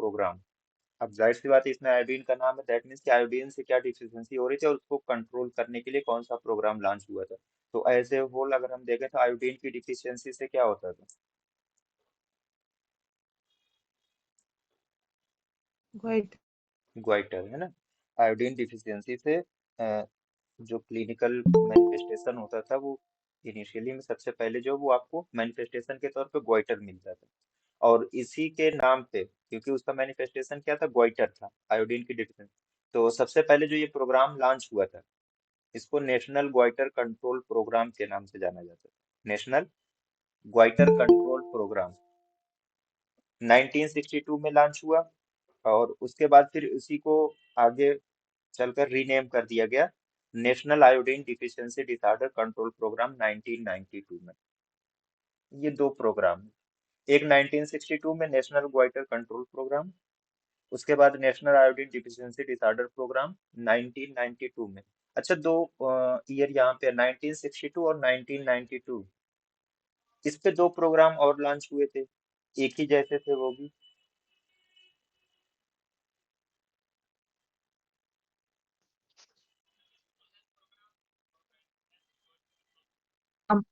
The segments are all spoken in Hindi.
प्रोग्राम। अब जाहिर सी बात है इसमें आयोडीन का नाम है, दैट मीन्स कि आयोडीन से क्या डिफिशियंसी हो रही थी और उसको कंट्रोल करने के लिए कौन सा प्रोग्राम लॉन्च हुआ था। तो एज ए होल अगर हम देखें तो आयोडीन की डिफिशियंसी से क्या होता था। Quite. ग्वाइटर है ना। आयोडीन डिफिशियंसी से जो क्लिनिकल मैनिफेस्टेशन होता था वो इनिशियली में सबसे पहले जो वो आपको मैनिफेस्टेशन के तौर पे ग्वाइटर मिलता था। और इसी के नाम पे, क्योंकि उसका मैनिफेस्टेशन क्या था, ग्वाइटर था, आयोडीन की डिफिशियंसी, तो सबसे पहले जो ये प्रोग्राम लॉन्च हुआ था इसको नेशनल ग्वाइटर कंट्रोल प्रोग्राम के नाम से जाना जाता है। नेशनल ग्वाइटर कंट्रोल प्रोग्राम 1962 में लॉन्च हुआ। और उसके बाद फिर उसी को आगे चलकर रीनेम कर दिया गया national iodine deficiency disorder control programme 1992 में। ये दो प्रोग्राम हैं। एक 1962 में नेशनल ग्वाइटर कंट्रोल प्रोग्राम, उसके बाद national iodine deficiency disorder programme 1992 में। अच्छा, दो ईयर यहाँ पे 1962 और 1992, इस पे दो प्रोग्राम और लॉन्च हुए थे, एक ही जैसे थे वो भी।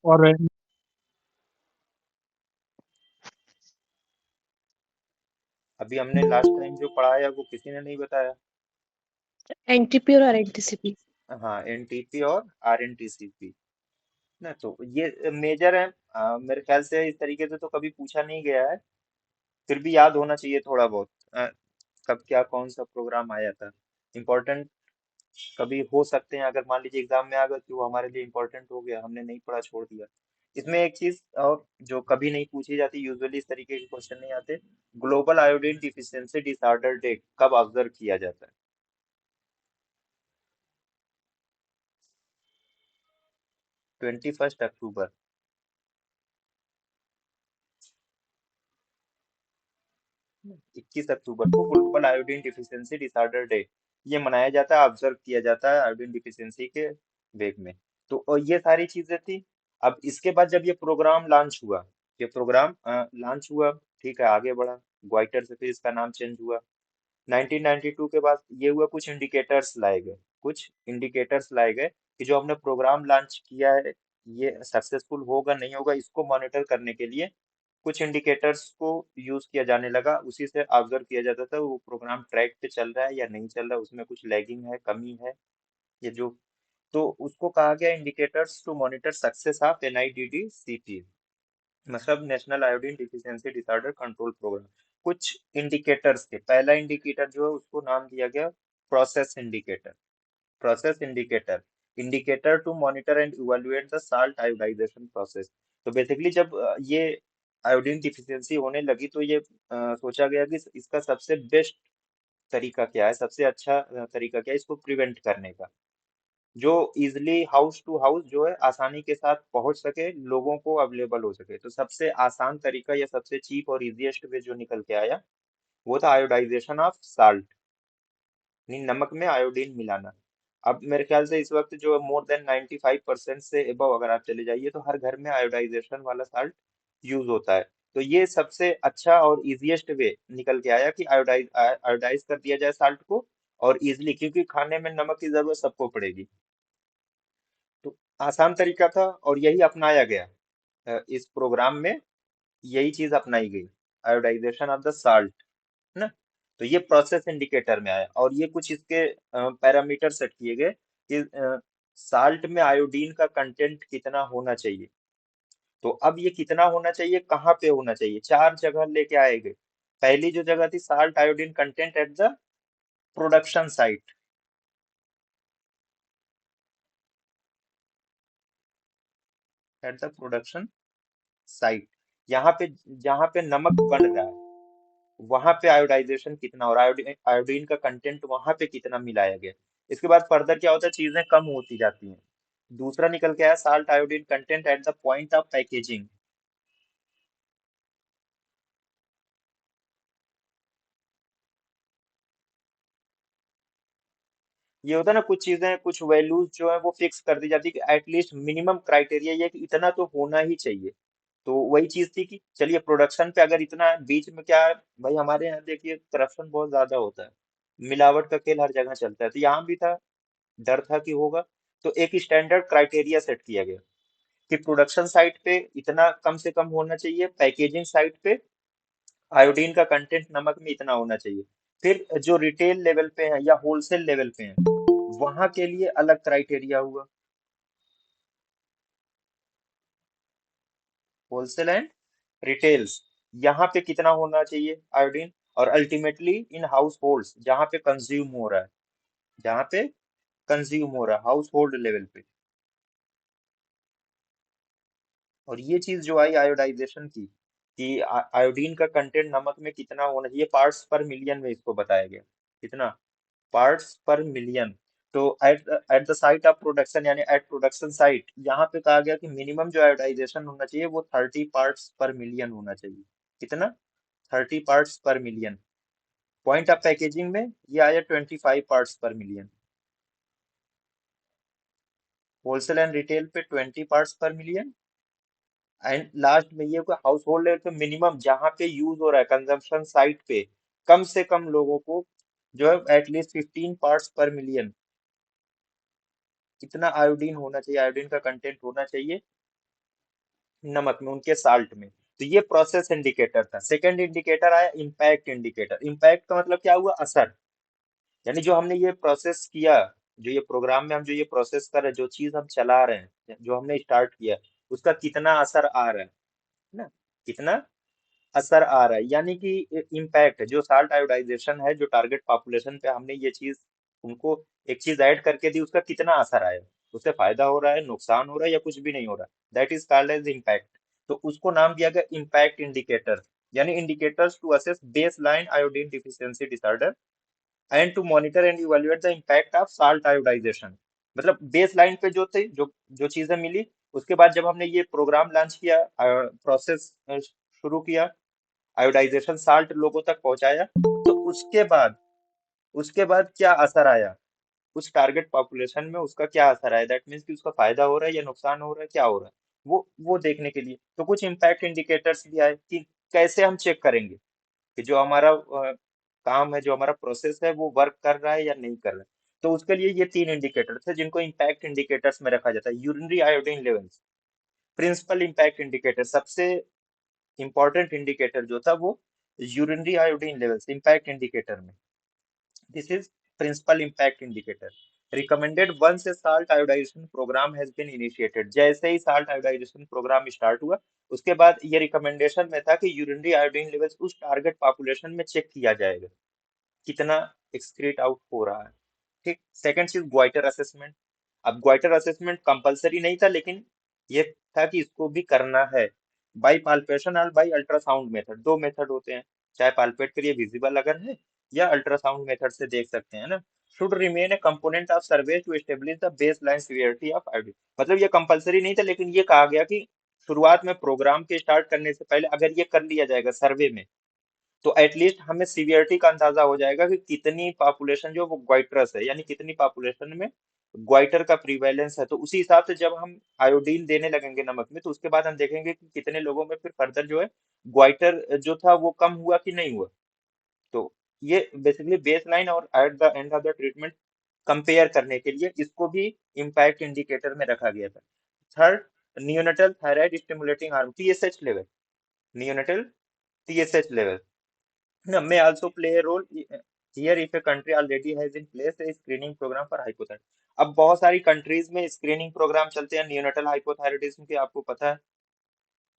और अभी हमने लास्ट टाइम जो पढ़ाया वो किसी ने नहीं बताया। NTP और RNTCP। हाँ, एनटीपी और आरएनटीसीपी ना, तो ये मेजर है। मेरे ख्याल से इस तरीके से तो कभी पूछा नहीं गया है, फिर भी याद होना चाहिए थोड़ा बहुत। कब क्या कौन सा प्रोग्राम आया था, इम्पोर्टेंट कभी हो सकते हैं। अगर मान लीजिए एग्जाम में आ गया तो वो हमारे लिए इम्पोर्टेंट हो गया, हमने नहीं पढ़ा छोड़ दिया। इसमें एक चीज और जो कभी नहीं पूछी जाती, यूजुअली इस तरीके के क्वेश्चन नहीं आते, global iodine deficiency disorder day कब ऑब्जर्व किया जाता है। 21 अक्टूबर। 21 अक्टूबर को global iodine deficiency disorder day ये मनाया जाता है, ऑब्जर्व किया जाता है आयोडीन डिफिशियंसी के वेग में। तो ये सारी चीजें थी। अब इसके बाद जब ये प्रोग्राम लॉन्च हुआ, ये प्रोग्राम लॉन्च हुआ, ठीक है, आगे बढ़ा, ग्वाइटर से फिर इसका नाम चेंज हुआ। 1992 के बाद ये हुआ, कुछ इंडिकेटर्स लाए गए, कुछ इंडिकेटर्स लाए गए कि जो हमने प्रोग्राम लॉन्च किया है ये सक्सेसफुल होगा नहीं होगा, इसको मॉनिटर करने के लिए कुछ इंडिकेटर्स को यूज किया जाने लगा। उसी से ऑब्जर्व किया जाता था वो प्रोग्राम ट्रैक पे चल रहा है या नहीं चल रहा है, उसमें कुछ लैगिंग है, कमी है, ये जो, तो उसको कहा गया indicators to monitor success of NIDDCP, मतलब national iodine deficiency disorder control programme. कुछ इंडिकेटर्स के, पहला इंडिकेटर जो है उसको नाम दिया गया process indicator. Process indicator, indicator to monitor and evaluate the salt iodisation process. तो बेसिकली जब ये आयोडीन डिफिशियंसी होने लगी तो ये सोचा गया कि इसका सबसे बेस्ट तरीका क्या है, सबसे अच्छा तरीका क्या है इसको प्रिवेंट करने का, जो इजिली हाउस टू हाउस जो है आसानी के साथ पहुंच सके, लोगों को अवेलेबल हो सके। तो सबसे आसान तरीका या सबसे चीप और इजीएस्ट वे जो निकल के आया वो था आयोडाइजेशन ऑफ साल्ट, नमक में आयोडीन मिलाना। अब मेरे ख्याल से इस वक्त जो मोर देन 95% से एबव अगर आप चले जाइए तो हर घर में आयोडाइजेशन वाला साल्ट यूज होता है। तो ये सबसे अच्छा और इजीएस्ट वे निकल के आया कि आयोडाइज कर दिया जाए साल्ट को, और इजिली, क्योंकि खाने में नमक की जरूरत सबको पड़ेगी। तो आसान तरीका था और यही अपनाया गया। इस प्रोग्राम में यही चीज अपनाई गई, आयोडाइजेशन ऑफ द साल्ट, है ना। तो ये प्रोसेस इंडिकेटर में आया और ये कुछ इसके पैरामीटर सेट किए गए कि साल्ट में आयोडीन का कंटेंट कितना होना चाहिए। तो अब ये कितना होना चाहिए, कहाँ पे होना चाहिए, चार जगह लेके आए गए। पहली जो जगह थी salt iodine content at the production site, at the production site, यहाँ पे जहाँ पे नमक बन रहा है वहां पे आयोडाइजेशन कितना और आयोडीन आयोडीन का कंटेंट वहां पे कितना मिलाया गया। इसके बाद फर्दर क्या होता है, चीजें कम होती जाती हैं। दूसरा निकल के आया salt iodine content at the point of packaging. ये होता है ना, कुछ चीजें, कुछ वैल्यूज जो है वो फिक्स कर दी जाती है कि एटलीस्ट मिनिमम क्राइटेरिया ये है कि इतना तो होना ही चाहिए। तो वही चीज थी कि चलिए प्रोडक्शन पे अगर इतना बीच में क्या है, भाई हमारे यहाँ देखिए करप्शन बहुत ज्यादा होता है, मिलावट का खेल हर जगह चलता है, तो यहाँ भी था, डर था कि होगा। तो एक स्टैंडर्ड क्राइटेरिया सेट किया गया कि प्रोडक्शन साइट पे इतना कम से कम होना चाहिए, पैकेजिंग साइट पे आयोडीन का कंटेंट नमक में इतना होना चाहिए। फिर जो रिटेल लेवल पे है या होलसेल लेवल पे है, वहां के लिए अलग क्राइटेरिया हुआ, होलसेल एंड रिटेल्स, यहाँ पे कितना होना चाहिए आयोडीन। और अल्टीमेटली इन हाउस होल्ड्स, जहाँ पे कंज्यूम हो रहा है, जहाँ पे कंज्यूम हो रहा है हाउस होल्ड लेवल पे। और ये चीज जो आई आयोडाइजेशन की, कि आयोडीन का कंटेंट नमक में कितना होना चाहिए, पार्ट्स पर मिलियन में इसको बताया गया, कितना, पार्ट्स पर मिलियन। तो at the site of production, यानी एट प्रोडक्शन साइट, यहाँ पे कहा गया कि मिनिमम जो आयोडाइजेशन होना चाहिए वो 30 पार्ट्स पर मिलियन होना चाहिए। कितना, 30 parts per million. Point of packaging में ये आया 25 parts per million. Wholesale and retail पे 20 parts per million. And last में ये हाउस होल्ड लेवल पे मिनिमम, जहाँ पे यूज हो रहा है कंजम्पशन साइट पे, कम से कम लोगों को जो है एटलीस्ट 15 पार्ट्स पर मिलियन, कितना आयोडीन होना चाहिए, आयोडीन का कंटेंट होना चाहिए नमक में, उनके साल्ट में। तो ये प्रोसेस इंडिकेटर था। सेकंड इंडिकेटर आया इम्पैक्ट इंडिकेटर। इम्पैक्ट का मतलब क्या हुआ, असर। यानी जो हमने ये प्रोसेस किया, जो ये प्रोग्राम में हम जो ये प्रोसेस कर रहे हैं, जो चीज हम चला रहे हैं, जो हमने स्टार्ट किया, उसका कितना असर आ रहा है ना, कितना असर आ रहा है। यानी कि इम्पैक्ट, जो साल्ट आयोडाइजेशन है, जो टारगेट पॉपुलेशन पे हमने ये चीज उनको एक चीज ऐड करके दी, उसका कितना असर आया, उससे फायदा हो रहा है, नुकसान हो रहा है, या कुछ भी नहीं हो रहा, that is called as impact. तो उसको नाम दिया गया इम्पैक्ट इंडिकेटर, यानी indicators to assess base line iodine deficiency disorder and to monitor and evaluate the impact of salt iodisation. मतलब बेस लाइन पे जो थे, जो जो चीजें मिली, उसके बाद जब हमने ये प्रोग्राम लॉन्च किया, प्रोसेस शुरू किया, आयोडाइजेशन साल्ट लोगों तक पहुंचाया, तो उसके बाद क्या असर आया उस टारगेट पॉपुलेशन में, उसका क्या असर आया, दैट मीन्स कि उसका फायदा हो रहा है या नुकसान हो रहा है, क्या हो रहा है, वो देखने के लिए तो कुछ इम्पैक्ट इंडिकेटर्स भी आए कि कैसे हम चेक करेंगे कि जो हमारा काम है, जो हमारा प्रोसेस है, वो वर्क कर रहा है या नहीं कर रहा है। तो उसके लिए ये 3 इंडिकेटर्स है जिनको इम्पैक्ट इंडिकेटर्स में रखा जाता है। Urinary iodine levels, principal impact indicator, सबसे इंपॉर्टेंट इंडिकेटर जो था वो urinary iodine levels impact indicator में। This is principal impact indicator, recommended once a salt iodisation programme has been initiated. जैसे ही साल्ट आयोडाइजेशन प्रोग्राम स्टार्ट हुआ, उसके बाद ये रिकमेंडेशन में था कि यूरिनरी आयोडीन लेवल्स उस टारगेट पॉपुलेशन में चेक किया जाएगा, कितना एक्सक्रीट आउट हो रहा है। ठीक, सेकंड चीज ग्वाइटर असेसमेंट। अब ग्वाइटर असेसमेंट कंपलसरी नहीं था, लेकिन ये था कि इसको भी करना है। बाई पाल्पेशन और बाई अल्ट्रासाउंड मेथड, दो मेथड होते हैं, चाहे पाल्पेट करिए विजिबल अगर है, या अल्ट्रासाउंड मेथड से देख सकते हैं ना। Should remain a component of survey to establish the base line severity of ID. मतलब ये कंपलसरी नहीं था, लेकिन ये कहा गया कि शुरुआत में प्रोग्राम के स्टार्ट करने से पहले अगर ये कर लिया जाएगा सर्वे में, तो एटलीस्ट हमें सीवियरिटी का अंदाजा हो जाएगा कि कितनी पॉपुलेशन जो वो ग्वाइटरस है, यानी कितनी पॉपुलेशन में ग्वाइटर का प्रीवेलेंस है। तो उसी हिसाब से जब हम आयोडीन देने लगेंगे नमक में, तो उसके बाद हम देखेंगे कि कितने लोगों में फिर फर्दर जो है ग्वाइटर जो था वो कम हुआ कि नहीं हुआ। तो ये बेसिकली बेस लाइन और at the end of the treatment compare करने के लिए इसको भी इम्पैक्ट इंडिकेटर में रखा गया था। Third, neonatal thyroid stimulating hormone TSH level, neonatal TSH level no, may also play a role here if a country already has in place a screening program for hypothyroidism। अब बहुत सारी कंट्रीज में स्क्रीनिंग प्रोग्राम चलते हैं नियोनेटल हाइपोथायराइडिज्म के, आपको पता है।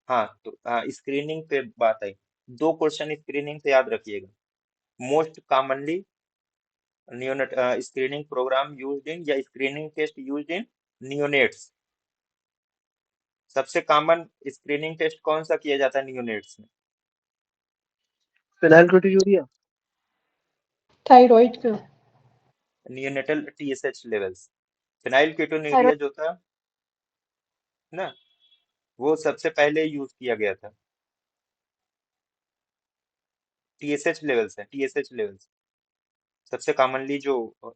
हाँ, तो स्क्रीनिंग पे बात आई, दो क्वेश्चन स्क्रीनिंग से याद रखिएगा। Most commonly neonate screening programme used in, या screening test used in neonates. सबसे कॉमन स्क्रीनिंग टेस्ट कौन सा किया जाता है नियोनेट्स में? फिनाइल थायराइड का। Neonatal TSH levels, phenylketonuria thyroid. जो था ना, वो सबसे पहले यूज किया गया था। टीएसएच लेवल्स है, टीएसएच लेवल्स सबसे कॉमनली जो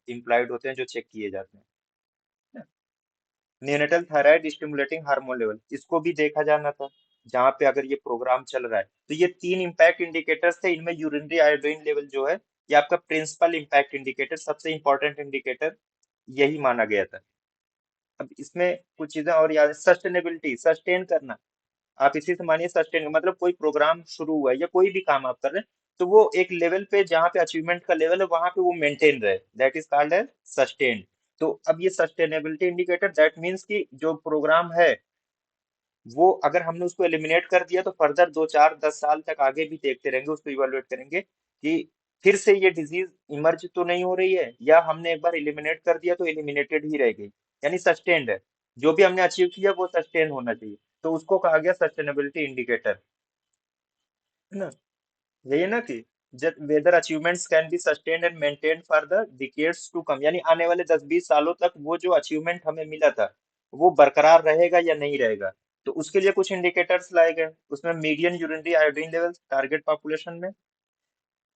इम्प्लाइड होते हैं, जो चेक किए जाते हैं। Neonatal thyroid stimulating hormone level, इसको भी देखा जाना था। जहाँ पे अगर ये प्रोग्राम चल रहा है। तो ये तीन इम्पैक्ट इंडिकेटर्स थे, इनमें यूरिनरी आयोडीन लेवल जो है ये आपका प्रिंसिपल इम्पैक्ट इंडिकेटर, सबसे इंपॉर्टेंट इंडिकेटर यही माना गया था। अब इसमें कुछ चीजें और याद है, सस्टेनेबिलिटी, सस्टेन करना। आप इसी से मानिए सस्टेन, मतलब कोई प्रोग्राम शुरू हुआ है या कोई भी काम आप कर रहे हैं, तो वो एक लेवल पे जहाँ पे अचीवमेंट का लेवल है वहां पे वो मेंटेन रहे, that is called as sustain. तो अब ये सस्टेनेबिलिटी इंडिकेटर दैट मीन्स कि जो प्रोग्राम है वो अगर हमने उसको एलिमिनेट कर दिया तो फर्दर 2 4 10 साल तक आगे भी देखते रहेंगे, उसको इवेलुएट करेंगे कि फिर से ये डिजीज इमर्ज तो नहीं हो रही है, या हमने एक बार एलिमिनेट कर दिया तो एलिमिनेटेड ही रह गई, यानी सस्टेन्ड है। जो भी हमने अचीव किया वो सस्टेन होना चाहिए, तो उसको कहा गया सस्टेनेबिलिटी इंडिकेटर, है ना। यही है ना कि जब whether achievements can be sustained and maintained for the decades to come, यानी आने वाले 10 20 सालों तक वो जो अचीवमेंट हमें मिला था वो बरकरार रहेगा या नहीं रहेगा। तो उसके लिए कुछ इंडिकेटर्स लाए गए, उसमें median urinary iodine level target population में।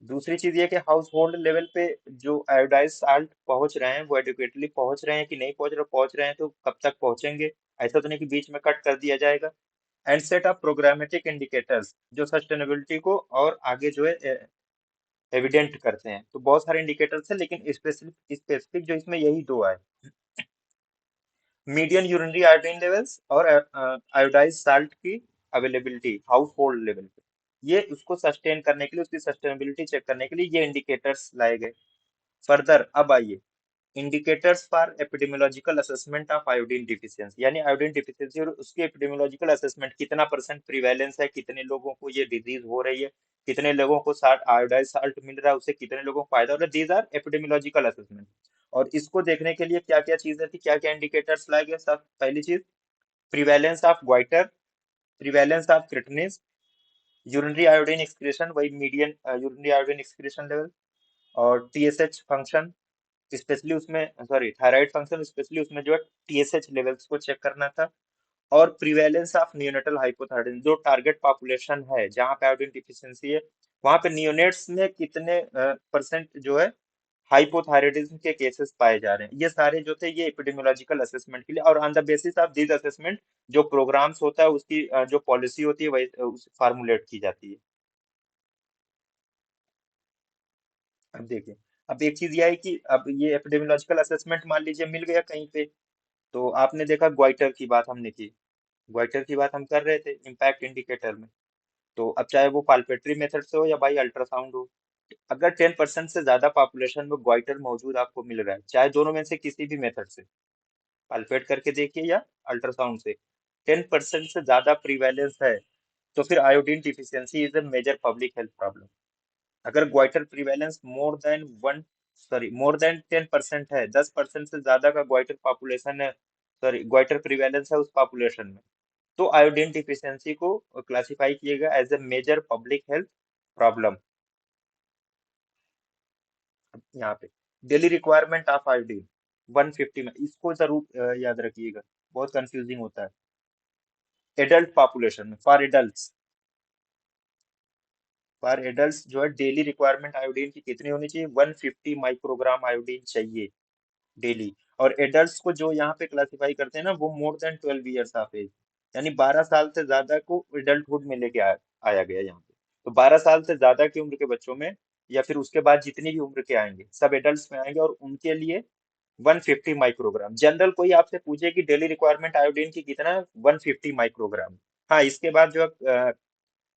दूसरी चीज ये कि हाउस होल्ड लेवल पे जो आयोडाइज साल्ट पहुंच रहे हैं वो एडुकेटली पहुंच रहे हैं कि नहीं पहुंच रहे हैं तो कब तक पहुंचेंगे, ऐसा तो नहीं कि बीच में कट कर दिया जाएगा। And set of programmatic indicators जो सस्टेनेबिलिटी को और आगे जो है एविडेंट करते हैं। तो बहुत सारे इंडिकेटर्स हैं लेकिन स्पेसिफिक स्पेसिफिक जो इसमें यही दो आए, मीडियन यूरिनरी आयोडीन लेवल्स और आयोडाइज साल्ट की अवेलेबिलिटी हाउस होल्ड लेवल पे। ये उसको सस्टेन करने के लिए, उसकी सस्टेनेबिलिटी चेक करने के लिए ये इंडिकेटर्स लाए गए। फर्दर अब आइए, indicators for epidemiological assessment of iodine deficiency, यानी आयोडीन डिफिशियंसी और उसकी एपिडेमियोलॉजिकल असेसमेंट, कितना परसेंट प्रीवैलेंस है, कितने लोगों को ये डिजीज हो रही है, कितने लोगों को साल्ट आयोडाइज साल्ट मिल रहा है, उससे कितने लोगों को फायदा हो रहा है, दीज आर एपिडेमियोलॉजिकल असेसमेंट। और इसको देखने के लिए क्या क्या चीजें थी, क्या क्या इंडिकेटर्स लाए गए, सब पहली चीज prevalence of goitre, prevalence of cretinism, urinary iodine excretion, वही median urinary iodine excretion level, और टीएसएच फंक्शन, स्पेशली उसमें सॉरी थायराइड फंक्शन, स्पेशली उसमें जो है टीएसएच लेवल्स को चेक करना था। और प्रिवेलेंस ऑफ नियोनेटल हाइपोथायराइडिज्म, जो टारगेट पॉपुलेशन है जहाँ पे आयोडीन डिफिशियंसी है वहां पे नियोनेट्स में कितने परसेंट जो है हाइपोथायराइडिज्म के केसेस पाए जा रहे हैं। ये सारे जो थे ये एपिडेमियोलॉजिकल असेसमेंट के लिए, और on the basis of this assessment जो प्रोग्राम्स होता है उसकी जो पॉलिसी होती है वही फार्मुलेट की जाती है। अब देखिए, अब एक चीज ये है कि अब ये एपिडेमियोलॉजिकल असेसमेंट मान लीजिए मिल गया कहीं पे, तो आपने देखा ग्वाइटर की बात हमने की, ग्वाइटर की बात हम कर रहे थे इम्पैक्ट इंडिकेटर में। तो अब चाहे वो पाल्पेट्री मेथड से हो या बाई अल्ट्रासाउंड हो, अगर 10% से ज्यादा पॉपुलेशन में ग्वाइटर मौजूद आपको मिल रहा है, चाहे दोनों में से किसी भी मेथड से पाल्पेट करके देखिए या अल्ट्रासाउंड से, 10% से ज्यादा प्रीवैलेंस है तो फिर iodine deficiency is a major public health problem. अगर ग्वाइटर प्रीवैलेंस मोर देन 10% है, 10% से ज्यादा का ग्वाइटर पॉपुलेशन है, सॉरी ग्वाइटर प्रीवैलेंस है उस पॉपुलेशन में, तो आयोडीन डिफिशियंसी को क्लासिफाई किएगा as a major public health problem. यहाँ पे डेली रिक्वायरमेंट ऑफ आयोडीन 150 में, इसको जरूर याद रखिएगा, बहुत कंफ्यूजिंग होता है। एडल्ट पॉपुलेशन में, फॉर एडल्ट जो है डेली रिक्वायरमेंट आयोडीन की कितनी होनी चाहिए, 150 माइक्रोग्राम आयोडीन चाहिए डेली। और एडल्ट्स को जो यहाँ पे क्लासिफाई करते हैं ना वो more than 12 years of age, यानी 12 साल से ज्यादा को एडल्टहुड में लेके आया गया यहाँ पे। तो 12 साल से ज्यादा की उम्र के बच्चों में या फिर उसके बाद जितनी भी उम्र के आएंगे सब एडल्ट्स में आएंगे, और उनके लिए 150 माइक्रोग्राम। जनरल कोई आपसे पूछे कि डेली रिक्वायरमेंट आयोडीन की कितना है, 150 माइक्रोग्राम। हाँ, इसके बाद जो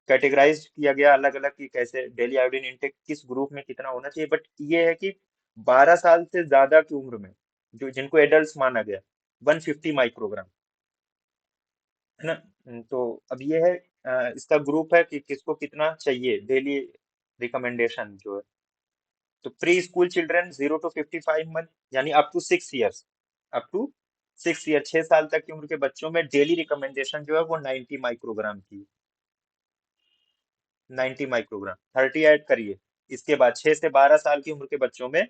कैटेगराइज किया गया अलग अलग कि कैसे डेली आयोडीन इंटेक किस ग्रुप में कितना होना चाहिए, बट ये है कि 12 साल से ज्यादा की उम्र में जो जिनको एडल्ट माना गया 150 माइक्रोग्राम, है ना। तो अब ये है इसका ग्रुप है कि किसको कितना चाहिए डेली रिकमेंडेशन जो है। तो preschool children 0 to 55 month, यानी up to 6 years, up to 6 year, 6 साल तक की उम्र के बच्चों में डेली रिकमेंडेशन जो है वो 90 माइक्रोग्राम की, 90 माइक्रोग्राम, 30 ऐड करिए। इसके बाद 6 से 12 साल की उम्र के बच्चों में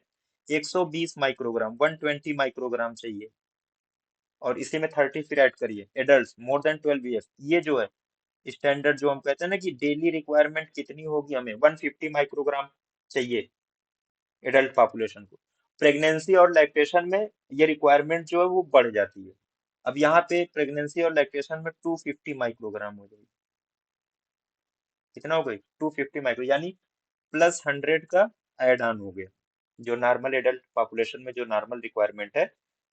120 माइक्रोग्राम, 120 माइक्रोग्राम चाहिए। और इसी में 30 फिर ऐड करिए, एडल्ट मोर देन 12 ईयर्स, ये जो है स्टैंडर्ड जो हम कहते हैं ना कि डेली रिक्वायरमेंट कितनी होगी, हमें 150 माइक्रोग्राम चाहिए एडल्ट पॉपुलेशन को। प्रेगनेंसी और लैक्टेशन में ये रिक्वायरमेंट जो है वो बढ़ जाती है। अब यहाँ पे प्रेगनेंसी और लैक्टेशन में 250 माइक्रोग्राम हो जाएगी। कितना हो गई 250 माइक्रो, यानी +100 का ऐड ऑन हो गया। जो नॉर्मल एडल्ट पॉपुलेशन में जो नॉर्मल रिक्वायरमेंट है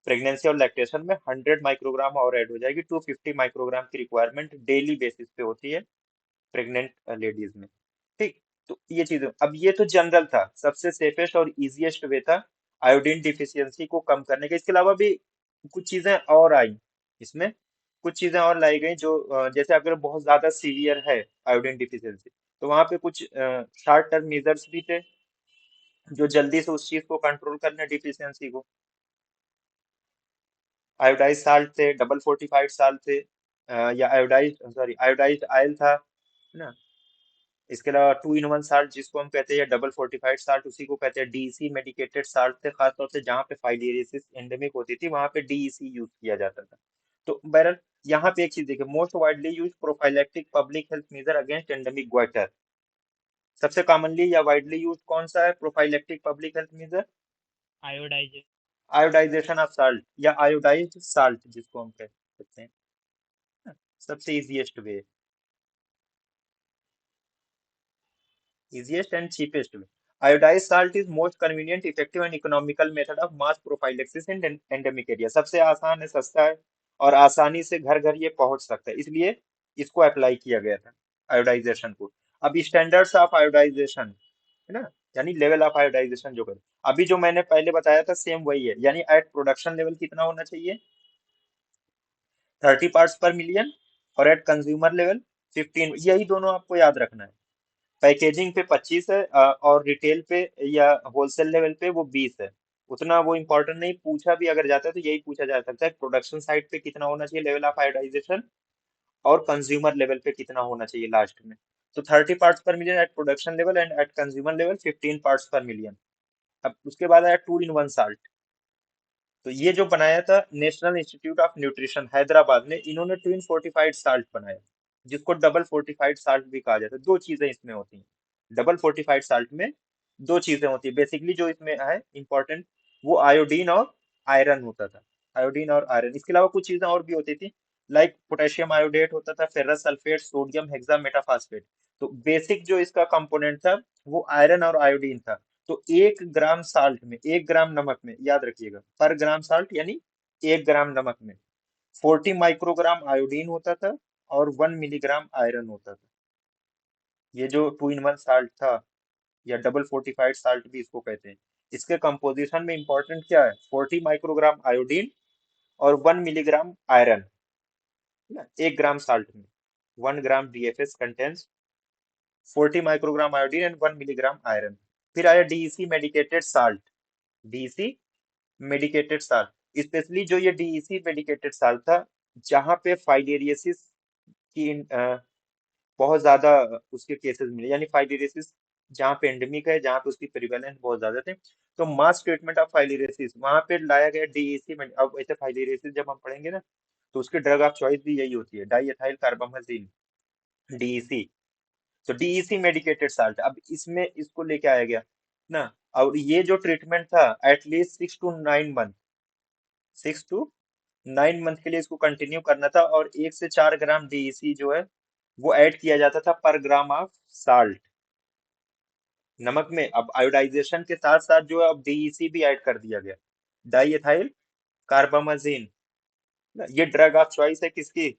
प्रेगनेंसी और लैक्टेशन में 100 माइक्रोग्राम और ऐड हो जाएगी। 250 माइक्रोग्राम की रिक्वायरमेंट डेली बेसिस पे होती है प्रेग्नेंट लेडीज में। ठीक। तो ये चीजें, अब ये तो जनरल था, सबसे सेफेस्ट और इजीएस्ट वे था आयोडीन डिफिशियंसी को कम करने का। इसके अलावा भी कुछ चीजें और आई इसमें, कुछ चीजें और लाई गई जो जैसे अगर बहुत ज्यादा सीवियर है आयोडीन डिफिशियंसी, तो वहां पे कुछ शॉर्ट टर्म मेजर्स भी थे जो जल्दी से उस चीज को कंट्रोल करने डिफिशियंसी को। आयोडाइज साल्ट थे, डबल फोर्टिफाइड साल्ट थे, या आयोडाइज सॉरी आयोडाइज्ड आयल था, है ना। इसके अलावा 2 in 1 साल्ट जिसको हम कहते हैं, डबल फोर्टिफाइड साल्ट उसी को कहते हैं। डीईसी मेडिकेटेड साल्ट थे, खासतौर से जहाँ पे फाइलियरिसिस एंडेमिक होती थी वहां पे डीईसी यूज किया जाता था। तो बहरहाल यहाँ पे एक चीज देखिए, most widely use prophylactic public health measure against endemic goitre. सबसे कॉमनली या वाइडली यूज कौन सा है prophylactic public health measure? Iodise. Iodisation of salt या आयोडाइज्ड साल्ट जिसको हम कह सकते हैं, सबसे easiest way, easiest and cheapest way. Iodized salt is most convenient, effective and economical method of mass prophylaxis in endemic area. सबसे आसान है, सस्ता है और आसानी से घर घर ये पहुंच सकता है, इसलिए इसको अप्लाई किया गया था आयोडाइजेशन को। अब स्टैंडर्ड्स ऑफ आयोडाइजेशन, है ना, यानी लेवल ऑफ आयोडाइजेशन जो कर, अभी जो मैंने पहले बताया था सेम वही है, यानी एट प्रोडक्शन लेवल कितना होना चाहिए, 30 पार्ट्स पर मिलियन, और एट कंज्यूमर लेवल 15, यही दोनों आपको याद रखना है। पैकेजिंग पे 25 है, और रिटेल पे या होलसेल लेवल पे वो 20 है। उतना वो इम्पोर्टेंट नहीं, पूछा भी अगर जाता है तो यही पूछा जा सकता है प्रोडक्शन साइड पे कितना होना चाहिए लेवल ऑफ आयोडाइजेशन, और कंज्यूमर लेवल पे कितना होना चाहिए लास्ट में। तो 30 parts per million at production level and at consumer level 15 parts per million. अब उसके बाद आया 2 in 1 साल्ट। तो ये जो बनाया था national institute of nutrition Hyderabad ने, इन्होंने ट्विन फोर्टिफाइड साल्ट बनाया, जिसको डबल फोर्टिफाइड साल्ट भी कहा जाता है। दो चीजें इसमें होती हैं, डबल फोर्टिफाइड साल्ट में दो चीजें होती है बेसिकली जो इसमें है इंपॉर्टेंट, वो आयोडीन और आयरन होता था। आयोडीन और आयरन, इसके अलावा कुछ चीजें और भी होती थी, लाइक पोटेशियम आयोडेट होता था, फेरस सल्फेट, सोडियम हेक्सामेटाफॉस्फेट। तो बेसिक जो इसका कंपोनेंट था वो आयरन और आयोडीन था। तो 1 ग्राम साल्ट में, 1 ग्राम नमक में, याद रखिएगा पर ग्राम साल्ट यानी 1 ग्राम नमक में 40 माइक्रोग्राम आयोडीन होता था और 1 मिलीग्राम आयरन होता था। ये जो 2 in 1 साल्ट था, या डबल फोर्टिफाइड साल्ट भी इसको कहते हैं, इसके कंपोजिशन में इंपॉर्टेंट क्या है, 40 माइक्रोग्राम आयोडीन और 1 मिलीग्राम आयरन, 1 ग्राम साल्ट में 1 gram DFS contains 40 microgram iodine and 1 milligram iron. फिर आया DEC medicated salt. DEC medicated salt, specially जो ये डीईसी मेडिकेटेड साल्ट था, जहां पे फाइलेरियसिस की बहुत ज्यादा उसके केसेस मिले, यानी फाइलेरियसिस जहाँ पे एंडेमिक है, जहाँ पे उसकी प्रिवेलेंस बहुत ज्यादा थे, तो मास ट्रीटमेंट ऑफ फाइलेरियसिस वहां पे लाया गया डीईसी में। अब ऐसे फाइलेरियसिस जब हम पढ़ेंगे ना, तो उसकी ड्रग ऑफ चॉइस भी यही होती है, डाई एथाइल कार्बामेजिन, डीईसी। तो डीईसी मेडिकेटेड साल्ट, अब इसमें इसको लेके आया गया ना। और ये जो ट्रीटमेंट था at least 6 to 9 month, 6 to 9 month के लिए इसको कंटिन्यू करना था, और 1 से 4 ग्राम डीईसी जो है वो ऐड किया जाता था पर ग्राम ऑफ साल्ट, नमक में। अब आयोडाइजेशन के साथ साथ जो है अब डीईसी भी ऐड कर दिया गया, डाई एथाइल कार्बामाजिन। ये ड्रग ऑफ चॉइस है किसकी,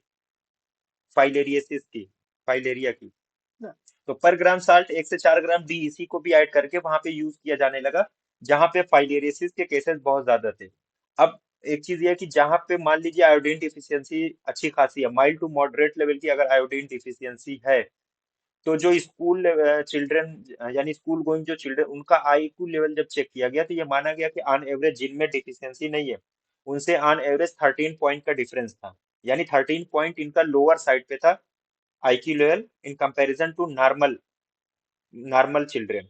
फाइलेरियसिस की, फाइलेरिया की ना। तो पर ग्राम साल्ट 1 से 4 ग्राम डीईसी को भी ऐड करके वहां पे यूज किया जाने लगा, जहां पे फाइलेरियसिस के केसेस बहुत ज्यादा थे। अब एक चीज ये है कि जहां पे मान लीजिए आयोडीन डिफिशियंसी अच्छी खासी है, माइल्ड टू मॉडरेट लेवल की अगर आयोडीन डिफिशियंसी है, तो जो स्कूल चिल्ड्रन यानी स्कूल गोइंग जो चिल्ड्रन, उनका आईक्यू लेवल जब चेक किया गया तो ये माना गया कि ऑन एवरेज जिनमें डिफिशियंसी नहीं है उनसे ऑन एवरेज 13 पॉइंट का डिफरेंस था, यानी 13 पॉइंट इनका लोअर साइड पे था IQ level in comparison to normal, normal children.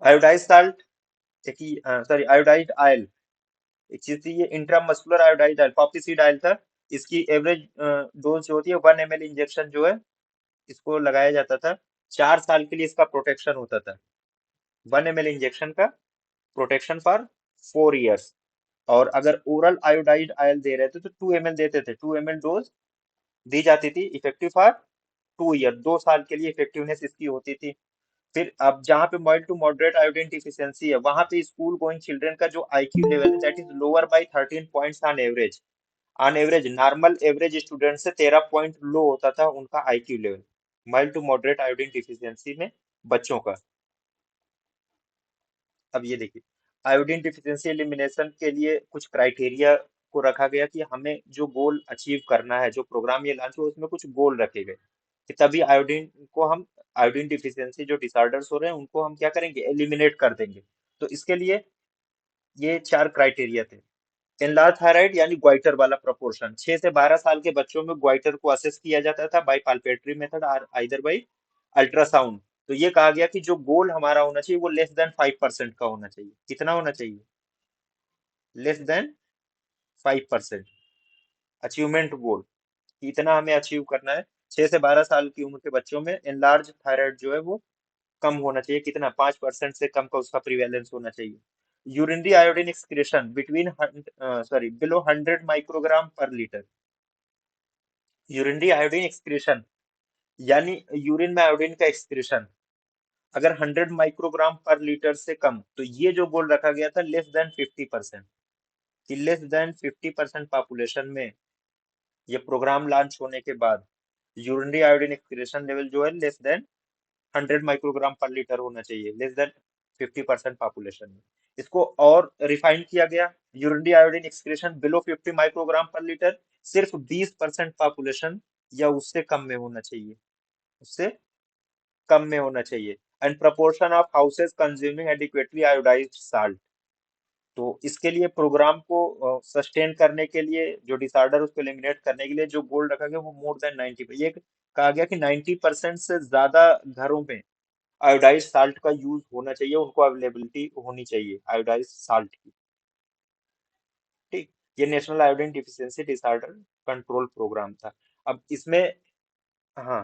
Iodise salt, sorry iodised oil, एक चीज थी ये intramuscular iodised oil, poppyseed oil था। इसकी एवरेज डोज जो होती है 1 ml इंजेक्शन जो है इसको लगाया जाता था, 4 साल के लिए इसका प्रोटेक्शन होता था। 1 ml इंजेक्शन का प्रोटेक्शन फॉर 4 इयर्स। और अगर ओरल आयोडाइड आयल दे रहे थे तो 2 ml देते थे, 2 ml डोज दी जाती थी, इफेक्टिव फॉर 2 ईयर, 2 साल के लिए इफेक्टिवनेस इसकी होती थी। फिर अब जहाँ पे mild to moderate iodine deficiency है, वहां पे स्कूल गोइंग चिल्ड्रन का जो आईक्यू लेवल है that is lower by 13 points on average. On average normal average student से 13 पॉइंट लो होता था उनका IQ level, mild to moderate iodine deficiency में बच्चों का। अब ये देखिए, आयोडीन डिफिशियंसी एलिमिनेशन के लिए कुछ क्राइटेरिया को रखा गया कि हमें जो गोल अचीव करना है, जो प्रोग्राम ये लॉन्च हुआ उसमें कुछ गोल रखे गए कि तभी आयोडीन को हम, आयोडीन डिफिशियंसी जो डिसऑर्डर्स हो रहे हैं उनको हम क्या करेंगे, एलिमिनेट कर देंगे। तो इसके लिए ये 4 क्राइटेरिया थे। एनलार्ज थायराइड यानी ग्वाइटर वाला प्रोपोर्शन, 6 से 12 साल के बच्चों में ग्वाइटर को असेस किया जाता था बाय पाल्पेटरी मेथड और आइदर बाय अल्ट्रासाउंड। तो ये कहा गया कि जो गोल हमारा होना चाहिए वो लेस देन 5% का होना चाहिए। कितना होना चाहिए? Less than 5%। अचीवमेंट गोल, इतना हमें अचीव करना है। 6 से 12 साल की उम्र के बच्चों में एनलार्ज थायराइड जो है वो कम होना चाहिए। कितना? 5% से कम का उसका प्रिवेलेंस होना चाहिए। Urinary iodine excretion between sorry below 100 microgram पर लीटर। यूरिनरी आयोडीन एक्सक्रीशन यानी यूरिन में आयोडीन का एक्सक्रीशन अगर 100 माइक्रोग्राम पर लीटर से कम, तो ये जो गोल रखा गया था लेस देन 50%, कि लेस देन 50% पॉपुलेशन में ये प्रोग्राम लॉन्च होने के बाद यूरिनरी आयोडीन एक्सक्रीशन लेवल जो है लेस देन 100 माइक्रोग्राम पर लीटर होना चाहिए, लेस देन 50% पॉपुलेशन में। इसको और रिफाइन किया गया, urinary iodine excretion below 50 microgram पर लीटर सिर्फ 20% पॉपुलेशन या उससे कम में होना चाहिए, उससे कम में होना चाहिए। And proportion of houses consuming adequately iodised salt. तो इसके लिए प्रोग्राम को सस्टेन करने के लिए, जो डिसऑर्डर उसको एलिमिनेट करने के लिए जो गोल रखा गया वो मोर देन 90, ये कहा गया कि 90% से ज्यादा घरों में आयोडाइज साल्ट का यूज होना चाहिए, उनको अवेलेबिलिटी होनी चाहिए आयोडाइज साल्ट की। ठीक, ये national iodine deficiency disorder control programme था। अब इसमें, हाँ,